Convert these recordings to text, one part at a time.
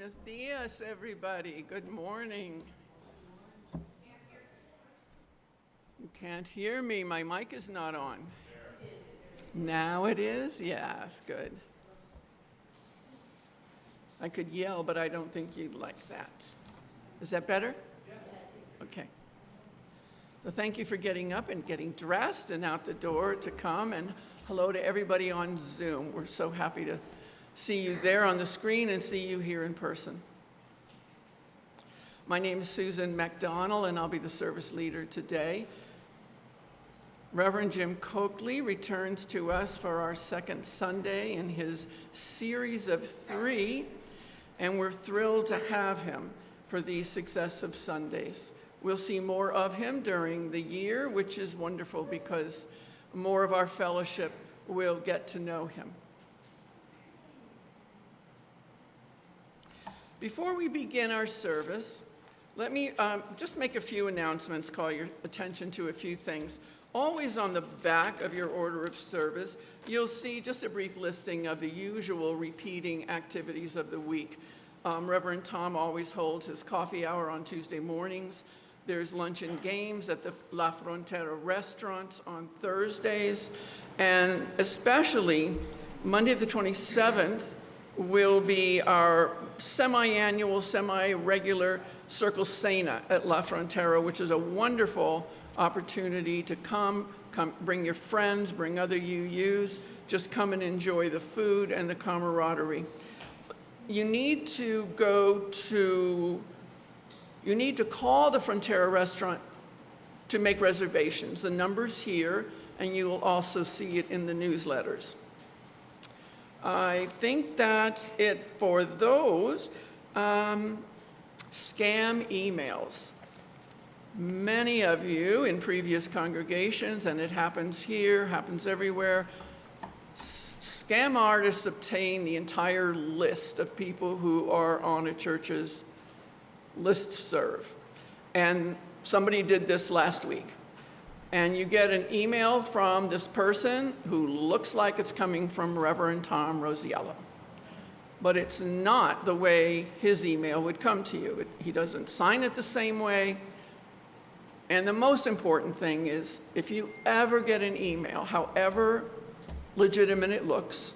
Buenos dias, everybody. Good morning. You can't hear me. My mic is not on. Now it is? Yes, good. I could yell, but I don't think you'd like that. Is that better? Okay. Well, thank you for getting up and getting dressed and out the door to come, and hello to everybody on Zoom. We're so happy to see you there on the screen and see you here in person. My name is Susan McDonald, and I'll be the service leader today. Reverend Jim Coakley returns to us for our second Sunday in his series of 3, and we're thrilled to have him for these successive Sundays. We'll see more of him during the year, which is wonderful because more of our fellowship will get to know him. Before we begin our service, let me just make a few announcements, call your attention to a few things. Always on the back of your order of service, you'll see just a brief listing of the usual repeating activities of the week. Reverend Tom always holds his coffee hour on Tuesday mornings. There's lunch and games at the La Frontera restaurants on Thursdays. And especially Monday the 27th will be our semi-annual, semi-regular Circle Cena at La Frontera, which is a wonderful opportunity to come bring your friends, bring other UUs, just come and enjoy the food and the camaraderie. You need to call the Frontera restaurant to make reservations. The number's here, and you will also see it in the newsletters. I think that's it for those. Scam emails. Many of you in previous congregations, and it happens here, happens everywhere, scam artists obtain the entire list of people who are on a church's listserv. And somebody did this last week. And you get an email from this person who looks like it's coming from Reverend Tom Rosiello. But it's not the way his email would come to you. He doesn't sign it the same way. And the most important thing is, if you ever get an email, however legitimate it looks,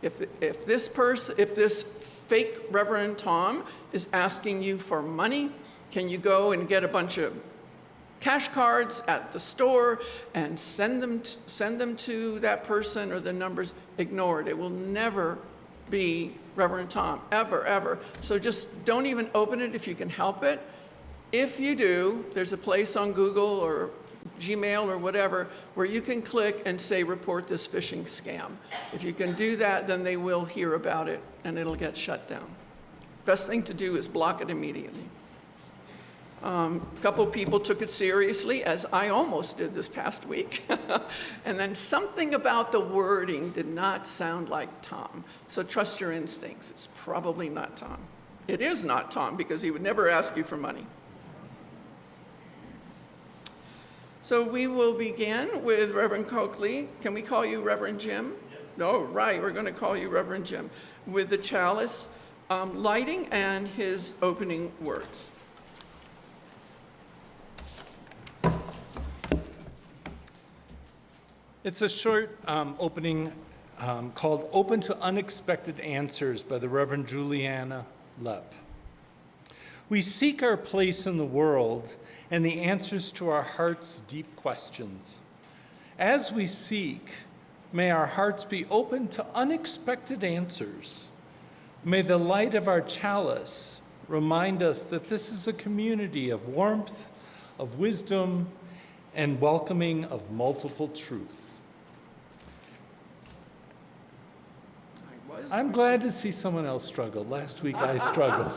if this fake Reverend Tom is asking you for money, can you go and get a bunch of cash cards at the store and send them to that person, or the numbers? Ignore it. It will never be Reverend Tom, ever, ever. So just don't even open it if you can help it. If you do, there's a place on Google or Gmail or whatever where you can click and say, report this phishing scam. If you can do that, then they will hear about it and it'll get shut down. Best thing to do is block it immediately. A couple people took it seriously, as I almost did this past week. And then something about the wording did not sound like Tom. So trust your instincts. It's probably not Tom. It is not Tom, because he would never ask you for money. So we will begin with Reverend Coakley. Can we call you Reverend Jim? Yes. No, right, we're going to call you Reverend Jim, with the chalice lighting and his opening words. It's a short opening called Open to Unexpected Answers by the Reverend Juliana Lepp. We seek our place in the world and the answers to our heart's deep questions. As we seek, may our hearts be open to unexpected answers. May the light of our chalice remind us that this is a community of warmth, of wisdom, and welcoming of multiple truths. I'm glad to see someone else struggle. Last week I struggled.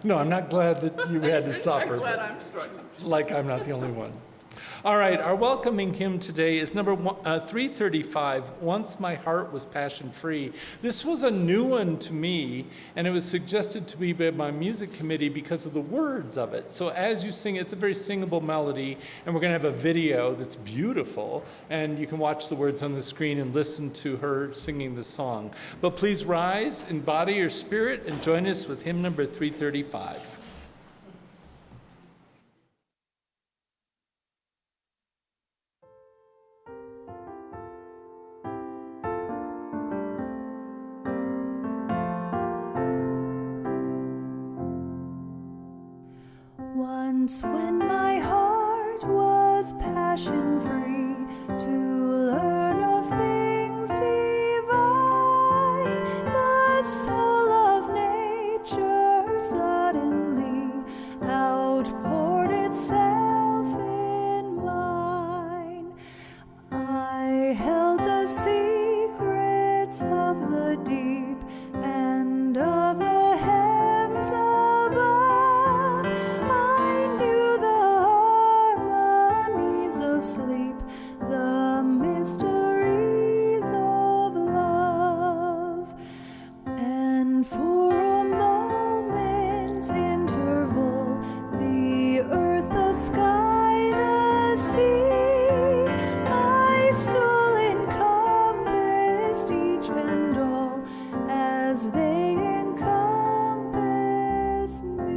No, I'm not glad that you had to suffer. I'm glad I'm struggling. Like I'm not the only one. All right, our welcoming hymn today is number 335, Once My Heart Was Passion Free. This was a new one to me, and it was suggested to me by my music committee because of the words of it. So as you sing, it's a very singable melody, and we're going to have a video that's beautiful, and you can watch the words on the screen and listen to her singing the song. But please rise, embody your spirit, and join us with hymn number 335. Once when my heart was passion-free to learn of things divine, the soul of nature suddenly outpoured itself in mine. I held the secrets of the deep and of the heavens above. Sleep, the mysteries of love, and for a moment's interval, the earth, the sky, the sea, my soul encompassed each and all as they encompass me.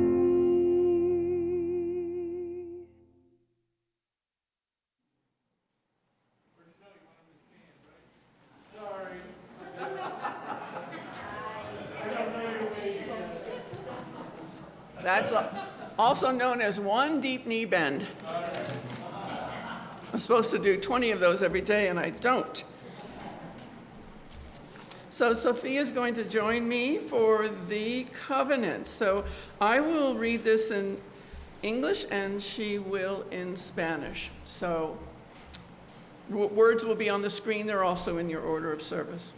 That's also known as one deep knee bend. I'm supposed to do 20 of those every day, and I don't. So Sophia's going to join me for the covenant. So I will read this in English, and she will in Spanish. So words will be on the screen. They're also in your order of service.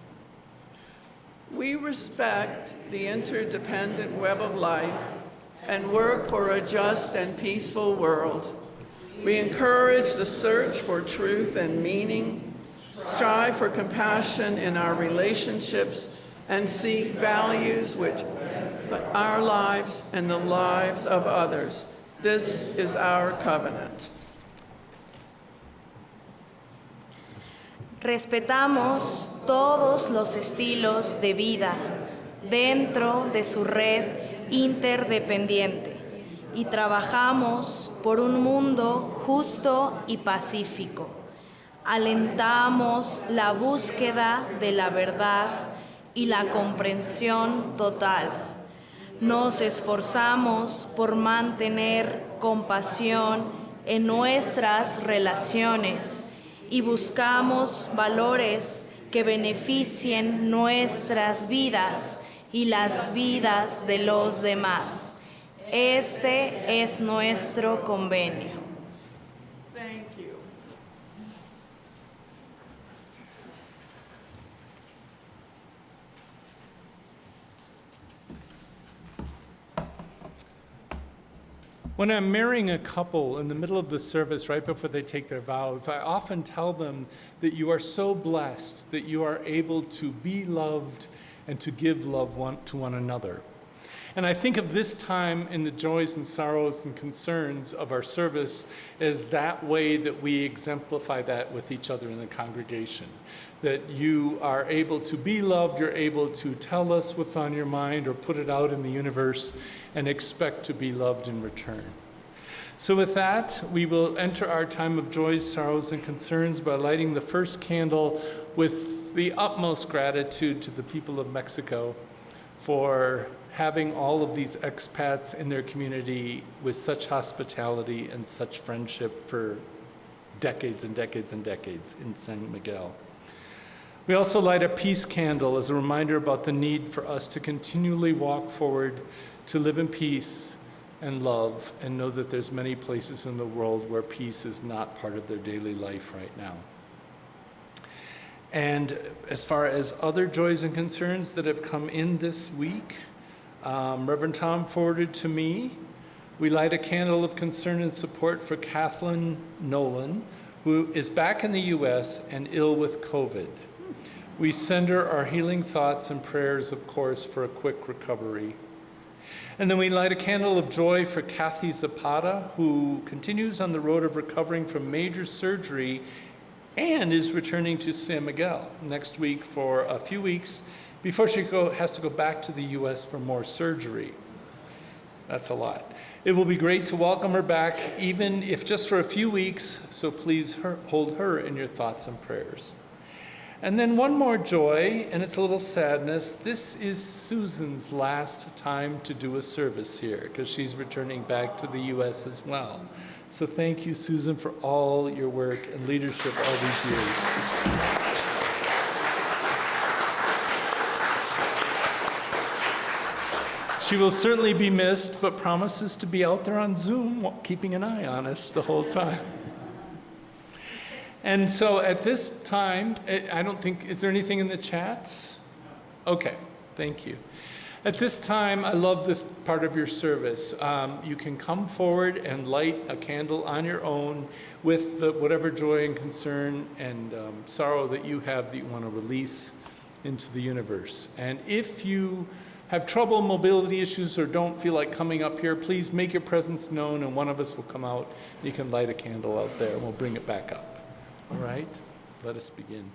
We respect the interdependent web of life and work for a just and peaceful world. We encourage the search for truth and meaning, strive for compassion in our relationships, and seek values which benefit our lives and the lives of others. This is our covenant. Respetamos todos los estilos de vida dentro de su red interdependiente y trabajamos por un mundo justo y pacífico. Alentamos la búsqueda de la verdad y la comprensión total. Nos esforzamos por mantener compasión en nuestras relaciones y buscamos valores que beneficien nuestras vidas y las vidas de los demás. Este es nuestro convenio. Thank you. When I'm marrying a couple in the middle of the service, right before they take their vows, I often tell them that you are so blessed that you are able to be loved and to give love to one another. And I think of this time in the joys and sorrows and concerns of our service as that way that we exemplify that with each other in the congregation. That you are able to be loved, you're able to tell us what's on your mind or put it out in the universe and expect to be loved in return. So with that, we will enter our time of joys, sorrows, and concerns by lighting the first candle with the utmost gratitude to the people of Mexico for having all of these expats in their community with such hospitality and such friendship for decades and decades and decades in San Miguel. We also light a peace candle as a reminder about the need for us to continually walk forward to live in peace and love and know that there's many places in the world where peace is not part of their daily life right now. And as far as other joys and concerns that have come in this week, Reverend Tom forwarded to me We light a candle of concern and support for Kathleen Nolan, who is back in the U.S. and ill with COVID. We send her our healing thoughts and prayers, of course, for a quick recovery. And then we light a candle of joy for Kathy Zapata, who continues on the road of recovering from major surgery and is returning to San Miguel next week for a few weeks before she has to go back to the U.S. for more surgery. That's a lot. It will be great to welcome her back, even if just for a few weeks, so please hold her in your thoughts and prayers. And then one more joy, and it's a little sadness. This is Susan's last time to do a service here, because she's returning back to the U.S. as well. So thank you, Susan, for all your work and leadership all these years. She will certainly be missed, but promises to be out there on Zoom, keeping an eye on us the whole time. And so at this time, I don't think, is there anything in the chat? Okay, thank you. At this time, I love this part of your service. You can come forward and light a candle on your own with whatever joy and concern and sorrow that you have that you want to release into the universe. And if you have trouble, mobility issues, or don't feel like coming up here, please make your presence known and one of us will come out. You can light a candle out there and we'll bring it back up. All right, let us begin.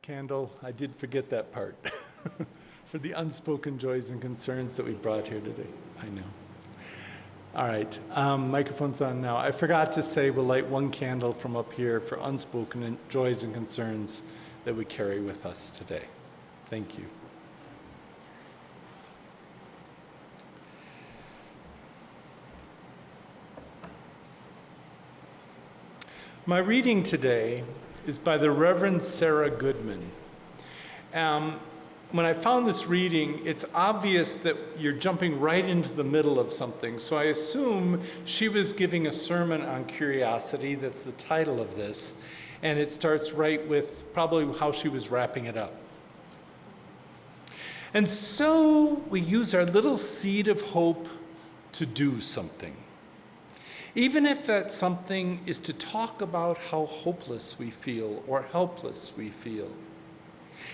Candle, I did forget that part for the unspoken joys and concerns that we brought here today. I know. All right, microphone's on now. I forgot to say we'll light one candle from up here for unspoken joys and concerns that we carry with us today. Thank you. My reading today is by the Reverend Sarah Goodman. When I found this reading, it's obvious that you're jumping right into the middle of something, so I assume she was giving a sermon on curiosity. That's the title of this, and it starts right with probably how she was wrapping it up. And so we use our little seed of hope to do something. Even if that something is to talk about how hopeless we feel or helpless we feel.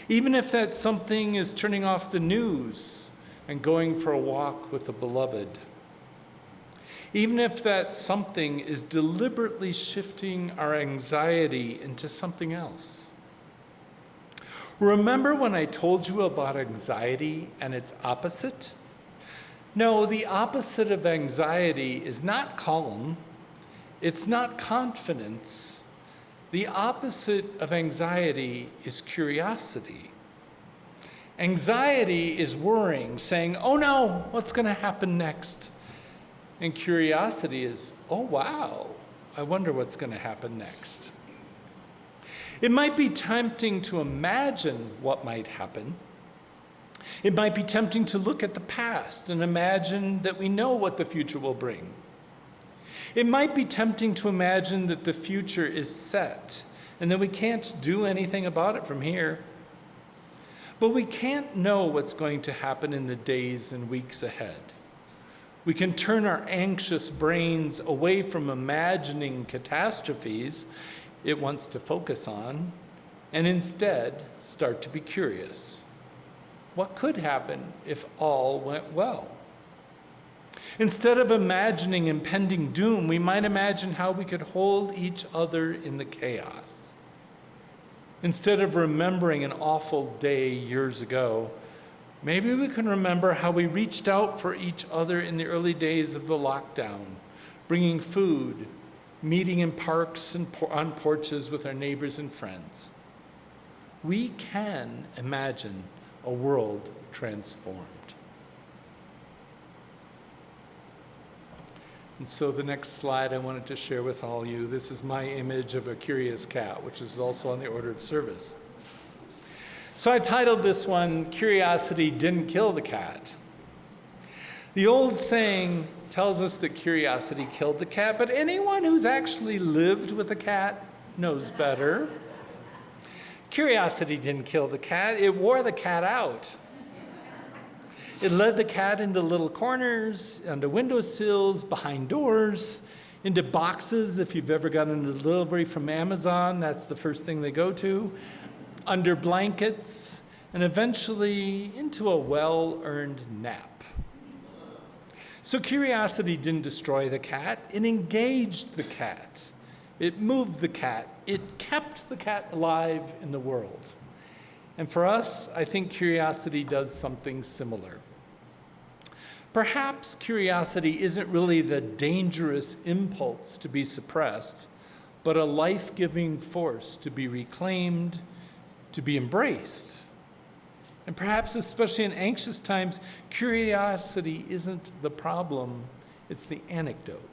Even if that something is turning off the news and going for a walk with a beloved. Even if that something is deliberately shifting our anxiety into something else. Remember when I told you about anxiety and its opposite? No, the opposite of anxiety is not calm. It's not confidence. The opposite of anxiety is curiosity. Anxiety is worrying, saying, oh no, what's going to happen next? And curiosity is, oh wow, I wonder what's going to happen next. It might be tempting to imagine what might happen. It might be tempting to look at the past and imagine that we know what the future will bring. It might be tempting to imagine that the future is set and that we can't do anything about it from here. But we can't know what's going to happen in the days and weeks ahead. We can turn our anxious brains away from imagining catastrophes it wants to focus on and instead start to be curious. What could happen if all went well? Instead of imagining impending doom, we might imagine how we could hold each other in the chaos. Instead of remembering an awful day years ago, maybe we can remember how we reached out for each other in the early days of the lockdown, bringing food, meeting in parks and on porches with our neighbors and friends. We can imagine a world transformed. And so the next slide I wanted to share with all you, this is my image of a curious cat, which is also on the order of service. So I titled this one, Curiosity Didn't Kill the Cat. The old saying tells us that curiosity killed the cat, but anyone who's actually lived with a cat knows better. Curiosity didn't kill the cat, it wore the cat out. It led the cat into little corners, onto windowsills, behind doors, into boxes. If you've ever gotten a delivery from Amazon, that's the first thing they go to. Under blankets, and eventually into a well-earned nap. So curiosity didn't destroy the cat, it engaged the cat. It moved the cat. It kept the cat alive in the world. And for us, I think curiosity does something similar. Perhaps curiosity isn't really the dangerous impulse to be suppressed, but a life-giving force to be reclaimed, to be embraced. And perhaps, especially in anxious times, curiosity isn't the problem, it's the antidote.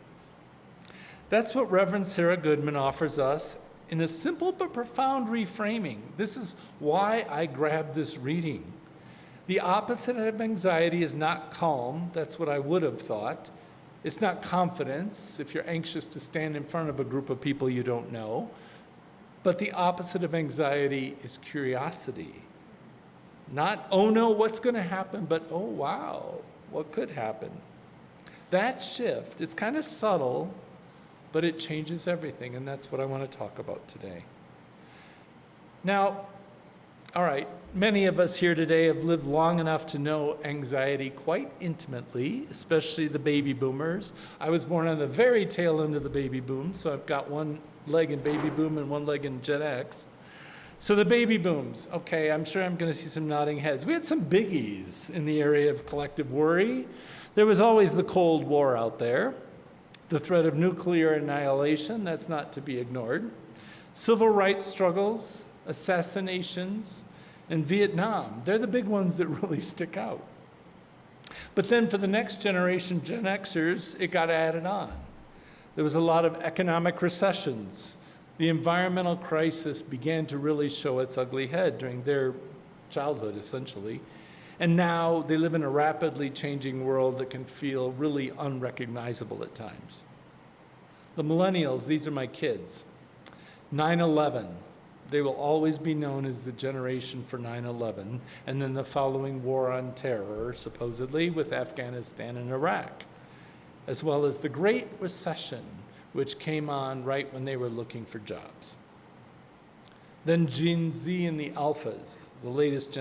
That's what Reverend Sarah Goodman offers us in a simple but profound reframing. This is why I grabbed this reading. The opposite of anxiety is not calm. That's what I would have thought. It's not confidence, if you're anxious to stand in front of a group of people you don't know. But the opposite of anxiety is curiosity. Not, oh no, what's going to happen, but oh wow, what could happen? That shift, it's kind of subtle, but it changes everything, and that's what I want to talk about today. Now, all right, many of us here today have lived long enough to know anxiety quite intimately, especially the baby boomers. I was born on the very tail end of the baby boom, so I've got one leg in baby boom and one leg in Gen X. So the baby booms, okay, I'm sure I'm going to see some nodding heads. We had some biggies in the area of collective worry. There was always the Cold War out there. The threat of nuclear annihilation, that's not to be ignored. Civil rights struggles, assassinations, and Vietnam. They're the big ones that really stick out. But then for the next generation, Gen Xers, it got added on. There was a lot of economic recessions, The environmental crisis began to really show its ugly head during their childhood, essentially. And now they live in a rapidly changing world that can feel really unrecognizable at times. The millennials, these are my kids. 9/11, they will always be known as the generation for 9/11, and then the following war on terror, supposedly, with Afghanistan and Iraq, as well as the Great Recession, which came on right when they were looking for jobs. Then Gen Z and the Alphas, the latest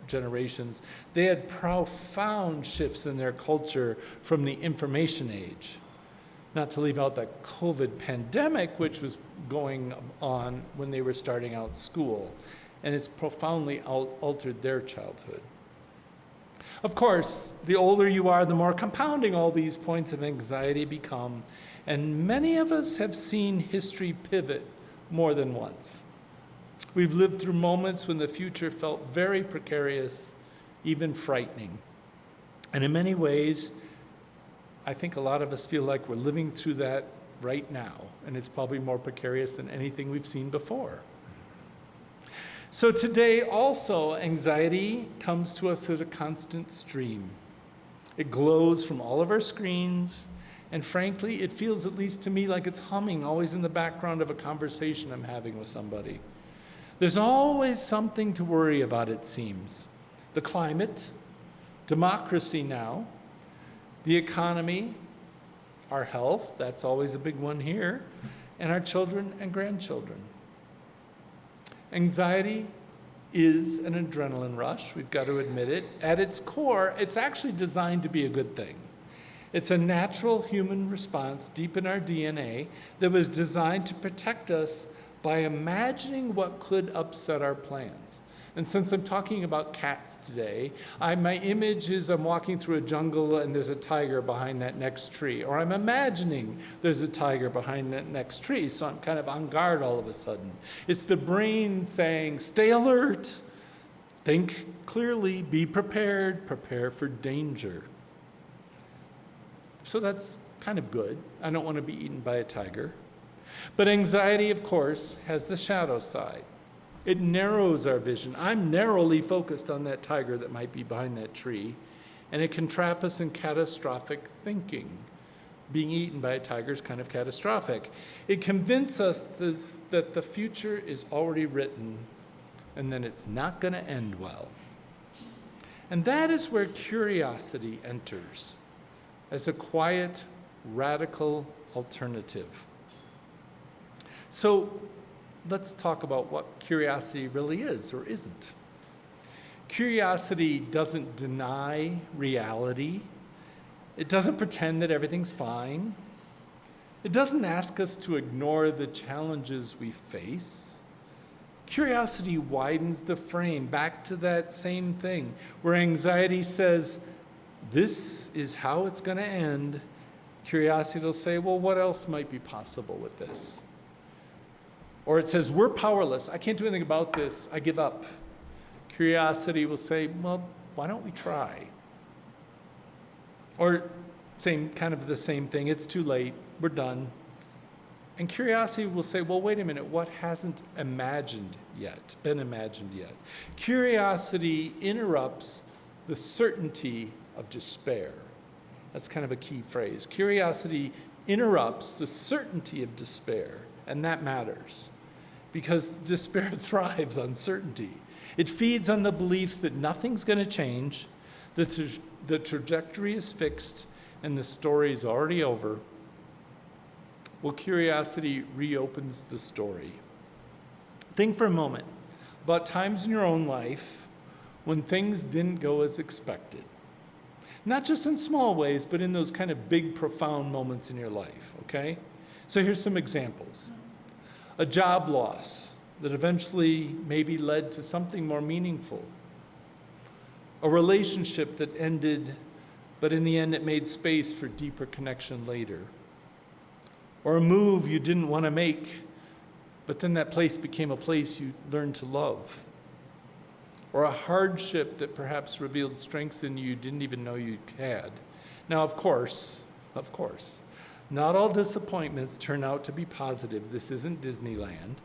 generations, they had profound shifts in their culture from the information age. Not to leave out the COVID pandemic, which was going on when they were starting out school, and it's profoundly altered their childhood. Of course, the older you are, the more compounding all these points of anxiety become, and many of us have seen history pivot more than once. We've lived through moments when the future felt very precarious, even frightening. And in many ways, I think a lot of us feel like we're living through that right now, and it's probably more precarious than anything we've seen before. So today also, anxiety comes to us as a constant stream. It glows from all of our screens, and frankly, it feels, at least to me, like it's humming always in the background of a conversation I'm having with somebody. There's always something to worry about, it seems. The climate, democracy now, the economy, our health, that's always a big one here, and our children and grandchildren. Anxiety is an adrenaline rush, we've got to admit it. At its core, it's actually designed to be a good thing. It's a natural human response deep in our DNA that was designed to protect us by imagining what could upset our plans. And since I'm talking about cats today, my image is I'm walking through a jungle and there's a tiger behind that next tree, or I'm imagining there's a tiger behind that next tree, so I'm kind of on guard all of a sudden. It's the brain saying, stay alert, think clearly, be prepared, prepare for danger. So that's kind of good. I don't want to be eaten by a tiger. But anxiety, of course, has the shadow side. It narrows our vision. I'm narrowly focused on that tiger that might be behind that tree, and it can trap us in catastrophic thinking. Being eaten by a tiger is kind of catastrophic. It convinces us that the future is already written, and then it's not going to end well. And that is where curiosity enters as a quiet, radical alternative. So let's talk about what curiosity really is or isn't. Curiosity doesn't deny reality. It doesn't pretend that everything's fine. It doesn't ask us to ignore the challenges we face. Curiosity widens the frame back to that same thing where anxiety says, this is how it's going to end. Curiosity will say, well, what else might be possible with this? Or it says, we're powerless. I can't do anything about this. I give up. Curiosity will say, well, why don't we try? Or kind of the same thing. It's too late. We're done. And curiosity will say, well, wait a minute. What hasn't been imagined yet? Curiosity interrupts the certainty of despair. That's kind of a key phrase. Curiosity interrupts the certainty of despair, and that matters. Because despair thrives on certainty. It feeds on the belief that nothing's going to change, that the trajectory is fixed, and the story is already over. Well, curiosity reopens the story. Think for a moment about times in your own life when things didn't go as expected. Not just in small ways, but in those kind of big, profound moments in your life, okay? So here's some examples. A job loss that eventually maybe led to something more meaningful. A relationship that ended, but in the end it made space for deeper connection later. Or a move you didn't want to make, but then that place became a place you learned to love. Or a hardship that perhaps revealed strengths in you didn't even know you had. Now, of course, Not all disappointments turn out to be positive. This isn't Disneyland.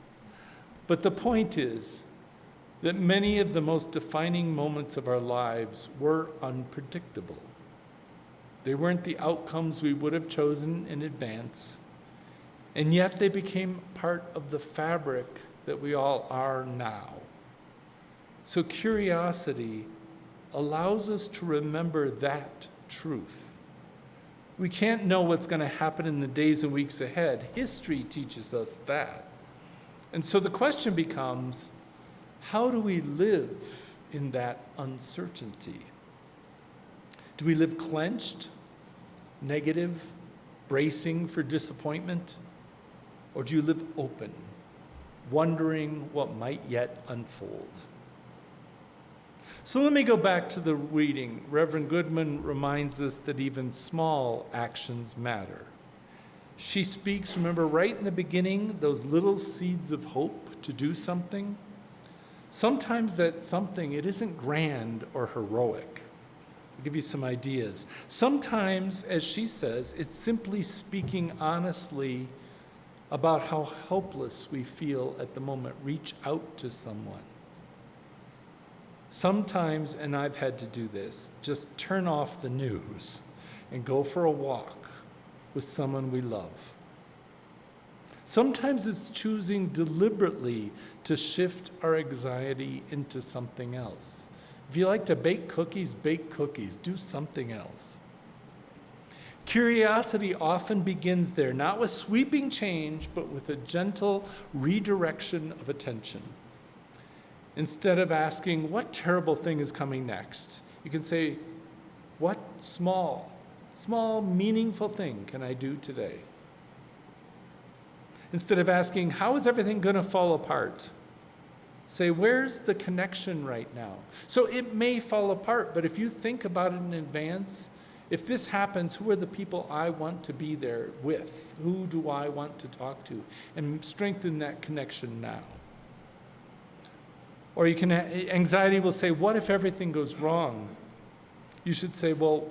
But the point is that many of the most defining moments of our lives were unpredictable. They weren't the outcomes we would have chosen in advance, and yet they became part of the fabric that we all are now. So curiosity allows us to remember that truth. We can't know what's going to happen in the days and weeks ahead. History teaches us that. And so the question becomes, how do we live in that uncertainty? Do we live clenched, negative, bracing for disappointment? Or do you live open, wondering what might yet unfold? So let me go back to the reading. Reverend Goodman reminds us that even small actions matter. She speaks, remember, right in the beginning, those little seeds of hope to do something. Sometimes that something, it isn't grand or heroic. I'll give you some ideas. Sometimes, as she says, it's simply speaking honestly about how helpless we feel at the moment. Reach out to someone. Sometimes, and I've had to do this, just turn off the news and go for a walk with someone we love. Sometimes it's choosing deliberately to shift our anxiety into something else. If you like to bake cookies, do something else. Curiosity often begins there, not with sweeping change, but with a gentle redirection of attention. Instead of asking, what terrible thing is coming next? You can say, what small, meaningful thing can I do today? Instead of asking, how is everything going to fall apart? Say, where's the connection right now? So it may fall apart, but if you think about it in advance, if this happens, who are the people I want to be there with? Who do I want to talk to? And strengthen that connection now. Or you can, anxiety will say, what if everything goes wrong? You should say, well,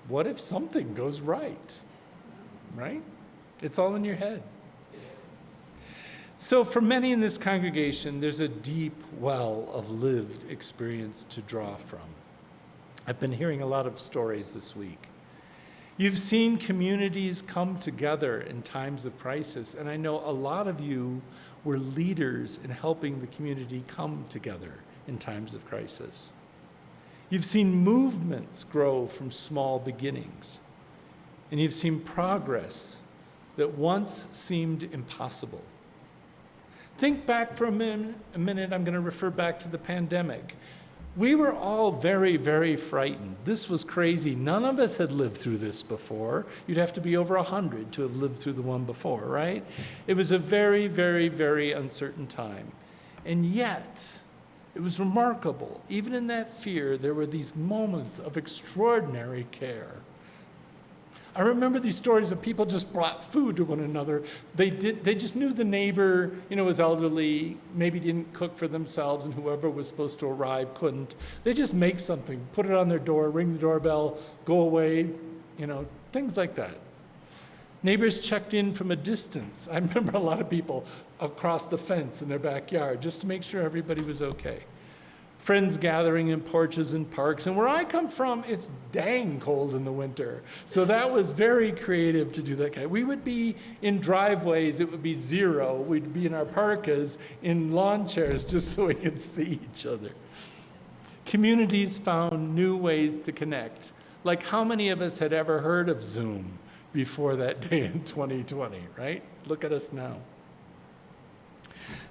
what if something goes right? Right? It's all in your head. So for many in this congregation, there's a deep well of lived experience to draw from. I've been hearing a lot of stories this week. You've seen communities come together in times of crisis, and I know a lot of you were leaders in helping the community come together in times of crisis. You've seen movements grow from small beginnings, and you've seen progress that once seemed impossible. Think back for a minute. I'm going to refer back to the pandemic. We were all very, very frightened. This was crazy. None of us had lived through this before. You'd have to be over 100 to have lived through the one before, right? It was a very, very, very uncertain time. And yet, it was remarkable. Even in that fear, there were these moments of extraordinary care. I remember these stories of people just brought food to one another. They just knew the neighbor, was elderly, maybe didn't cook for themselves, and whoever was supposed to arrive couldn't. They just make something, put it on their door, ring the doorbell, go away, things like that. Neighbors checked in from a distance. I remember a lot of people across the fence in their backyard just to make sure everybody was okay. Friends gathering in porches and parks. And where I come from, it's dang cold in the winter. So that was very creative to do that. We would be in driveways, it would be 0. We'd be in our parkas in lawn chairs just so we could see each other. Communities found new ways to connect. Like how many of us had ever heard of Zoom before that day in 2020, right? Look at us now.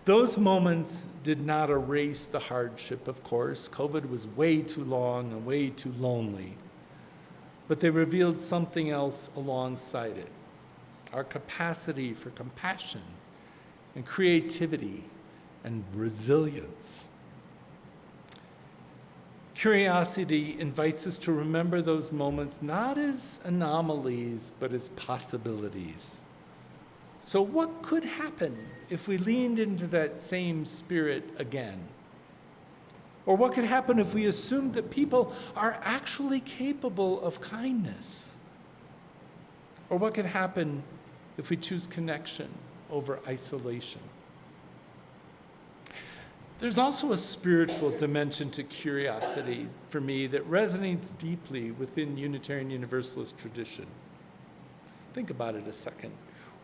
Those moments did not erase the hardship, of course. COVID was way too long and way too lonely. But they revealed something else alongside it. Our capacity for compassion and creativity and resilience. Curiosity invites us to remember those moments not as anomalies, but as possibilities. So what could happen if we leaned into that same spirit again? Or what could happen if we assumed that people are actually capable of kindness? Or what could happen if we choose connection over isolation? There's also a spiritual dimension to curiosity for me that resonates deeply within Unitarian Universalist tradition. Think about it a second.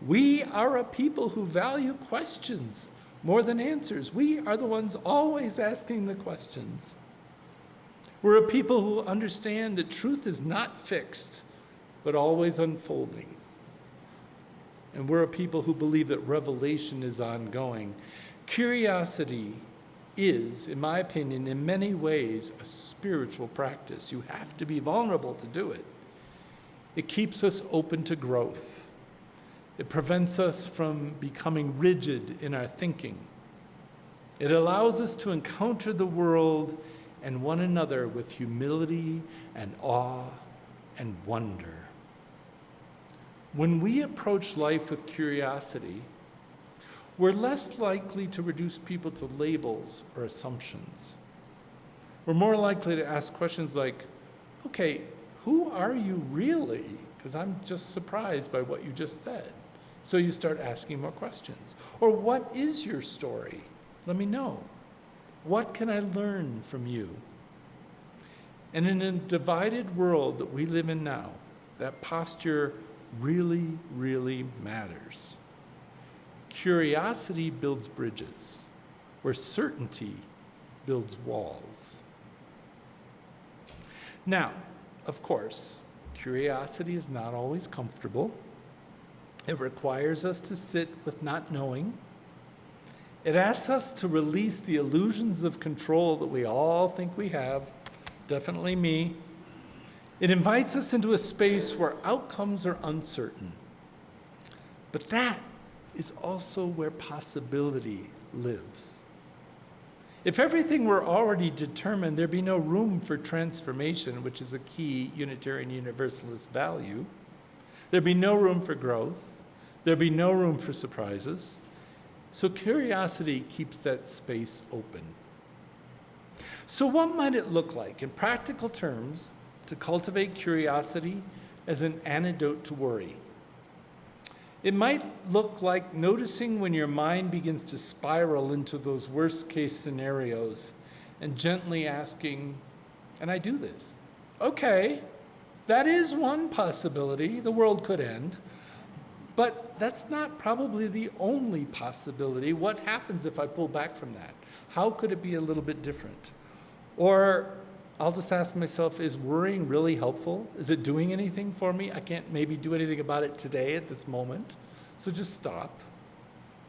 We are a people who value questions more than answers. We are the ones always asking the questions. We're a people who understand that truth is not fixed, but always unfolding. And we're a people who believe that revelation is ongoing. Curiosity is, in my opinion, in many ways a spiritual practice. You have to be vulnerable to do it. It keeps us open to growth. It prevents us from becoming rigid in our thinking. It allows us to encounter the world and one another with humility and awe and wonder. When we approach life with curiosity, we're less likely to reduce people to labels or assumptions. We're more likely to ask questions like, okay, who are you really? Because I'm just surprised by what you just said. So you start asking more questions. Or what is your story? Let me know. What can I learn from you? And in a divided world that we live in now, that posture really, really matters. Curiosity builds bridges, where certainty builds walls. Now, of course, curiosity is not always comfortable. It requires us to sit with not knowing. It asks us to release the illusions of control that we all think we have, definitely me. It invites us into a space where outcomes are uncertain. But that is also where possibility lives. If everything were already determined, there'd be no room for transformation, which is a key Unitarian Universalist value. There'd be no room for growth. There'd be no room for surprises. So curiosity keeps that space open. So what might it look like, in practical terms, to cultivate curiosity as an antidote to worry? It might look like noticing when your mind begins to spiral into those worst-case scenarios and gently asking, and I do this, okay, that is one possibility, the world could end, but that's not probably the only possibility. What happens if I pull back from that? How could it be a little bit different? Or I'll just ask myself, is worrying really helpful? Is it doing anything for me? I can't maybe do anything about it today at this moment, so just stop.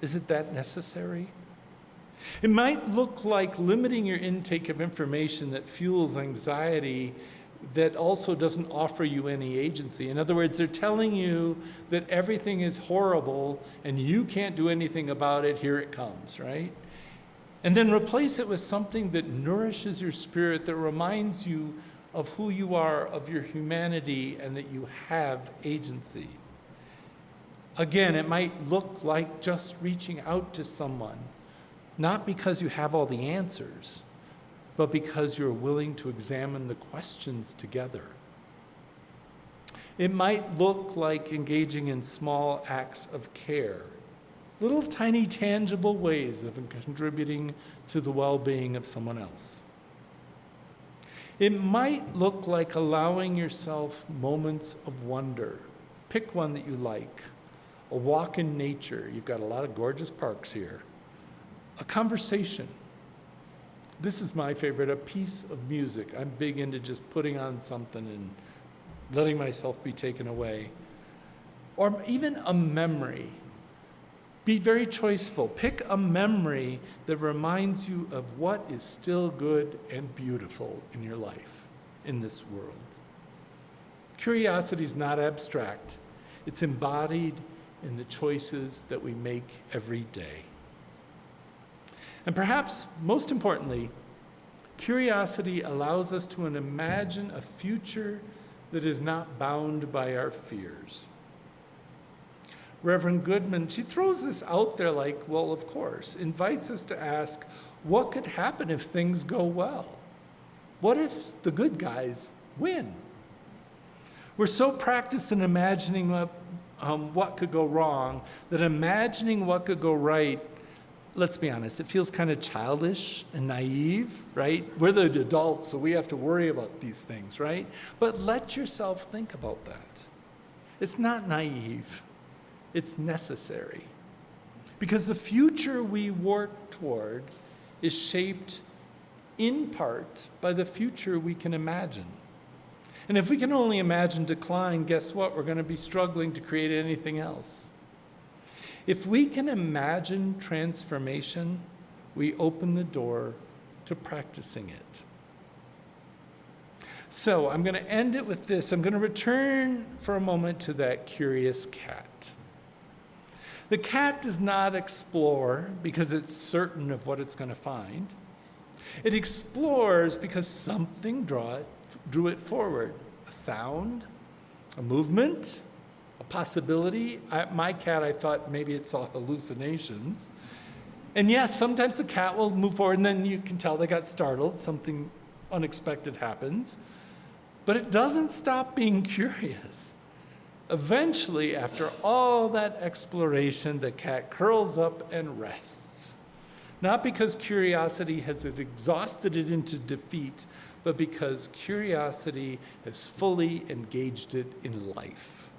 Is it that necessary? It might look like limiting your intake of information that fuels anxiety that also doesn't offer you any agency. In other words, they're telling you that everything is horrible and you can't do anything about it, here it comes, right? And then replace it with something that nourishes your spirit, that reminds you of who you are, of your humanity, and that you have agency. Again, it might look like just reaching out to someone, not because you have all the answers, but because you're willing to examine the questions together. It might look like engaging in small acts of care, little tiny tangible ways of contributing to the well-being of someone else. It might look like allowing yourself moments of wonder. Pick one that you like. A walk in nature. You've got a lot of gorgeous parks here. A conversation. This is my favorite, a piece of music. I'm big into just putting on something and letting myself be taken away. Or even a memory. Be very choiceful. Pick a memory that reminds you of what is still good and beautiful in your life, in this world. Curiosity is not abstract. It's embodied in the choices that we make every day. And perhaps most importantly, curiosity allows us to imagine a future that is not bound by our fears. Reverend Goodman, she throws this out there like, well, of course, invites us to ask, what could happen if things go well? What if the good guys win? We're so practiced in imagining what could go wrong, that imagining what could go right, let's be honest, it feels kind of childish and naive, right? We're the adults, so we have to worry about these things, right? But let yourself think about that. It's not naive. It's necessary. Because the future we work toward is shaped in part by the future we can imagine. And if we can only imagine decline, guess what? We're going to be struggling to create anything else. If we can imagine transformation, we open the door to practicing it. So I'm going to end it with this. I'm going to return for a moment to that curious cat. The cat does not explore because it's certain of what it's going to find. It explores because something drew it forward. A sound, a movement, a possibility. My cat, I thought maybe it saw hallucinations. And yes, sometimes the cat will move forward and then you can tell they got startled. Something unexpected happens. But it doesn't stop being curious. Eventually, after all that exploration, the cat curls up and rests. Not because curiosity has exhausted it into defeat, but because curiosity has fully engaged it in life.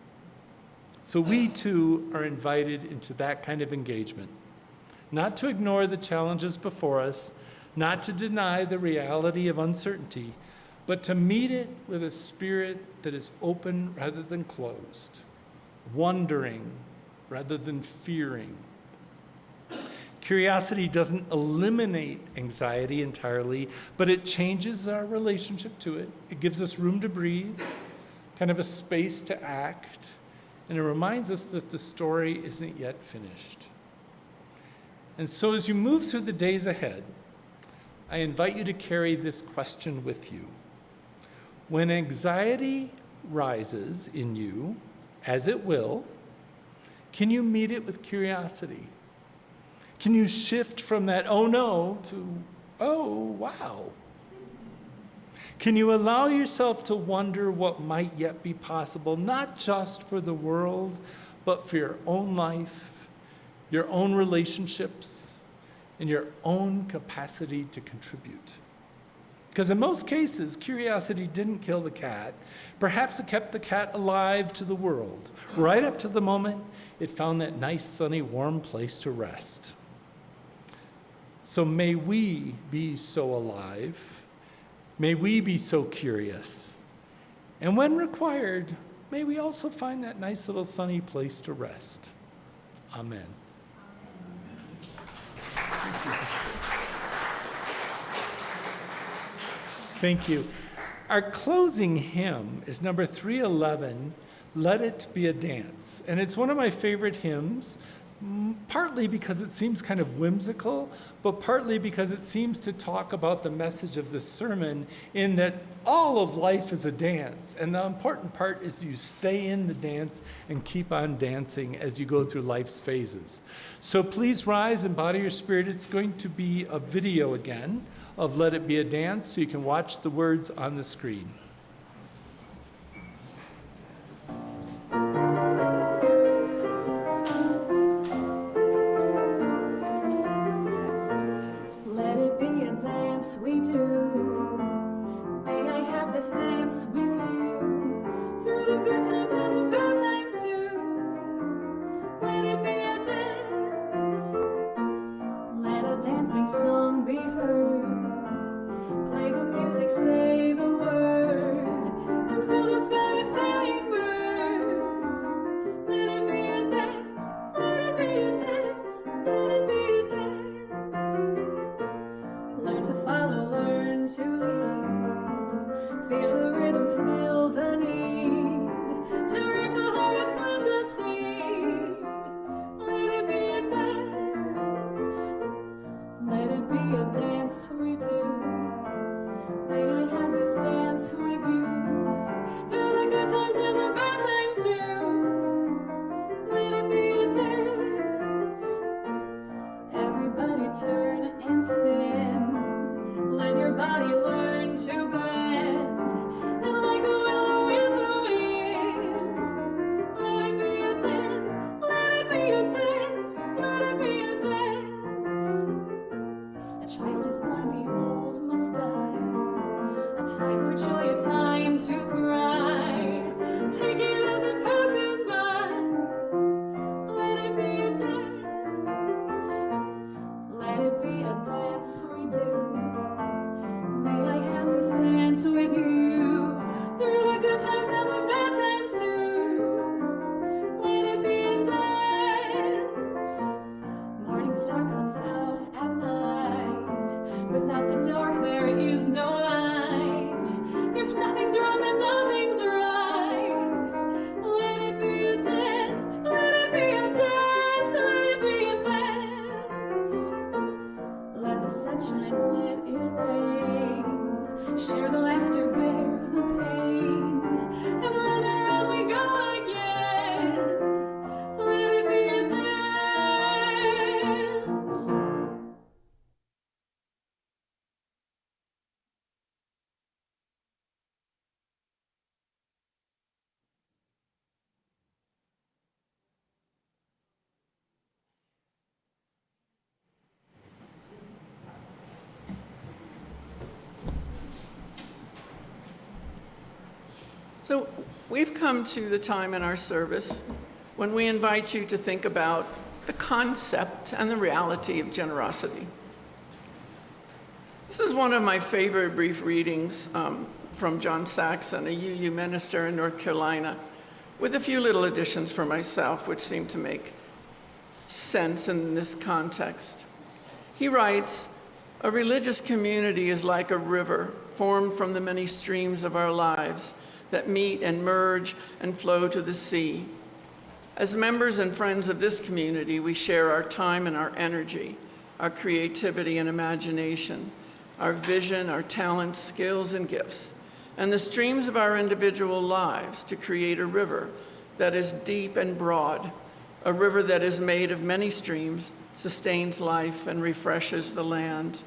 So we too are invited into that kind of engagement. Not to ignore the challenges before us, not to deny the reality of uncertainty, but to meet it with a spirit that is open rather than closed, wondering rather than fearing. Curiosity doesn't eliminate anxiety entirely, but it changes our relationship to it. It gives us room to breathe, kind of a space to act, and it reminds us that the story isn't yet finished. And so as you move through the days ahead, I invite you to carry this question with you. When anxiety rises in you, as it will, can you meet it with curiosity? Can you shift from that, oh no, to, oh wow? Can you allow yourself to wonder what might yet be possible, not just for the world, but for your own life, your own relationships, and your own capacity to contribute? Because in most cases, curiosity didn't kill the cat. Perhaps it kept the cat alive to the world, right up to the moment it found that nice, sunny, warm place to rest. So may we be so alive. May we be so curious. And when required, may we also find that nice little sunny place to rest. Amen. Thank you. Our closing hymn is number 311, Let It Be a Dance. And it's one of my favorite hymns, partly because it seems kind of whimsical, but partly because it seems to talk about the message of the sermon in that all of life is a dance. And the important part is you stay in the dance and keep on dancing as you go through life's phases. So please rise, embody your spirit. It's going to be a video again of Let It Be a Dance, so you can watch the words on the screen. Let it be a dance we do. May I have this dance with you through the good times and the bad times too. Let it be a dance. Let a dancing song be heard. Play the music, say the word, and fill the sky with sailing birds. Let it be a dance, let it be a dance, let it be a dance. Learn to follow, learn to lead. Feel the rhythm, feel the need. To reap the harvest, plant the seed. Let it be a dance. Let it be a dance we do. May I have this dance with you through the good times and the bad times too. Let it be a dance. Everybody turn and spin. Let your body learn to bend. And like a wheel time for joy, a time to cry. Take it as it passes by. Let it be a dance. Let it be a dance we do. May I have this dance with you through the good times and the bad times too. Let it be a dance. Morning star comes out at night. Without the dark there is no light. If nothing's wrong then nothing's right. Let it be a dance. Let it be a dance. Let it be a dance. Let the sunshine, let it rain. Share the laughter, bear the pain. And round we go again. Let it be a dance. So we've come to the time in our service when we invite you to think about the concept and the reality of generosity. This is one of my favorite brief readings from John Saxon, a UU minister in North Carolina, with a few little additions for myself, which seem to make sense in this context. He writes, "A religious community is like a river formed from the many streams of our lives that meet and merge and flow to the sea. As members and friends of this community, we share our time and our energy, our creativity and imagination, our vision, our talents, skills, and gifts, and the streams of our individual lives to create a river that is deep and broad, a river that is made of many streams, sustains life, and refreshes the land."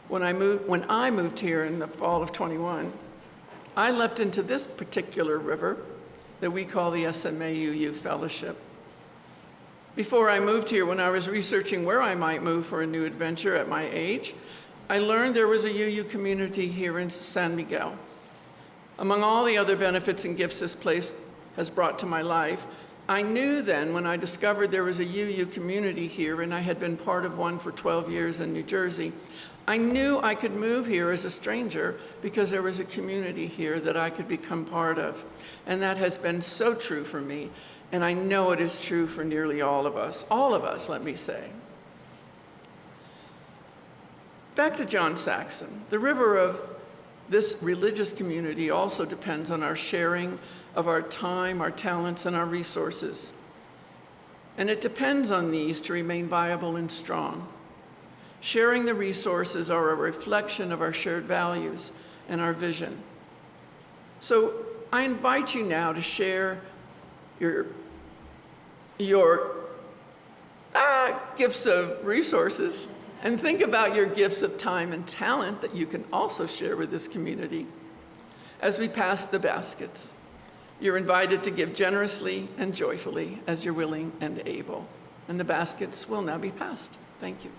When I moved here in the fall of 21, I leapt into this particular river that we call the SMA UU Fellowship. Before I moved here, when I was researching where I might move for a new adventure at my age, I learned there was a UU community here in San Miguel. Among all the other benefits and gifts this place has brought to my life, I knew then when I discovered there was a UU community here, and I had been part of one for 12 years in New Jersey, I knew I could move here as a stranger because there was a community here that I could become part of. And that has been so true for me, and I know it is true for nearly all of us, let me say. Back to John Saxon. The river of this religious community also depends on our sharing of our time, our talents, and our resources. And it depends on these to remain viable and strong. Sharing the resources are a reflection of our shared values and our vision. So I invite you now to share your gifts of resources and think about your gifts of time and talent that you can also share with this community. As we pass the baskets, you're invited to give generously and joyfully as you're willing and able. And the baskets will now be passed. Thank you.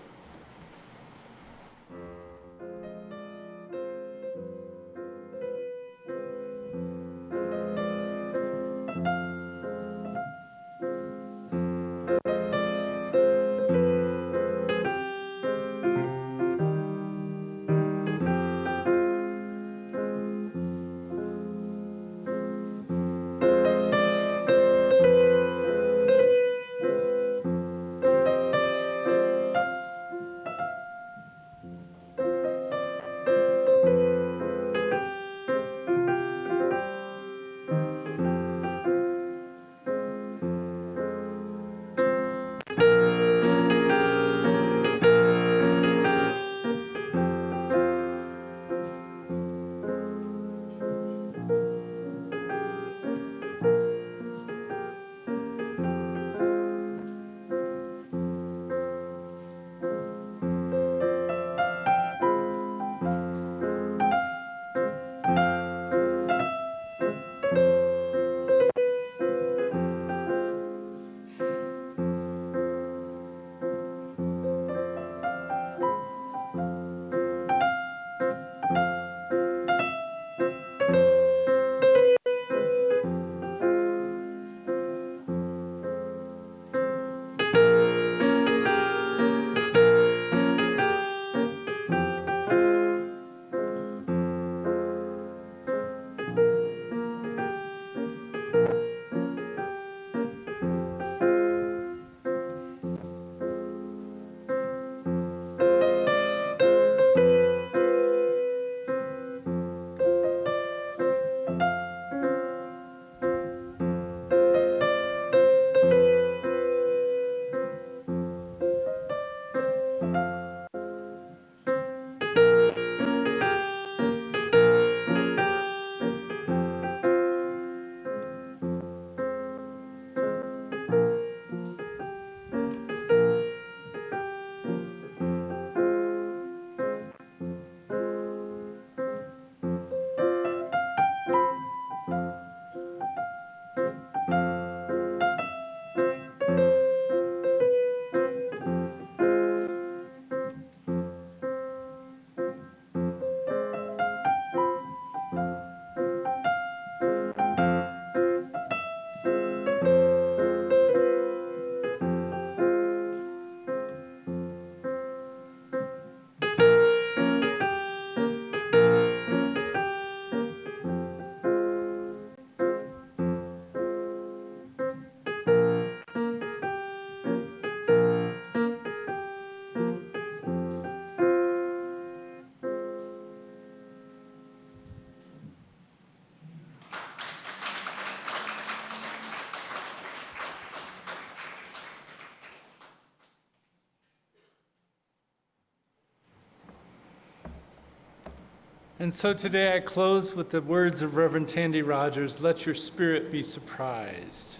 And so today I close with the words of Reverend Tandy Rogers, let your spirit be surprised.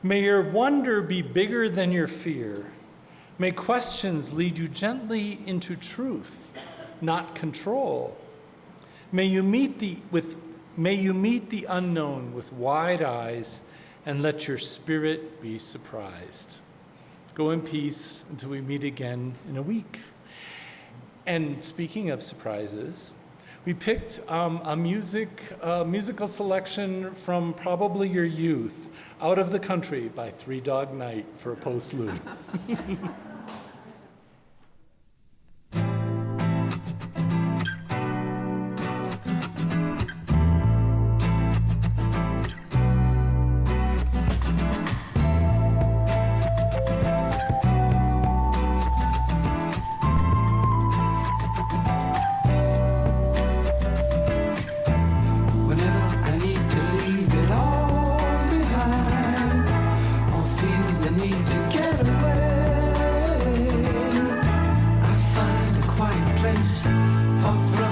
May your wonder be bigger than your fear. May questions lead you gently into truth, not control. May you meet the unknown with wide eyes, and let your spirit be surprised. Go in peace until we meet again in a week. And speaking of surprises, we picked a musical selection from probably your youth, Out of the Country by Three Dog Night for a postlude. Far from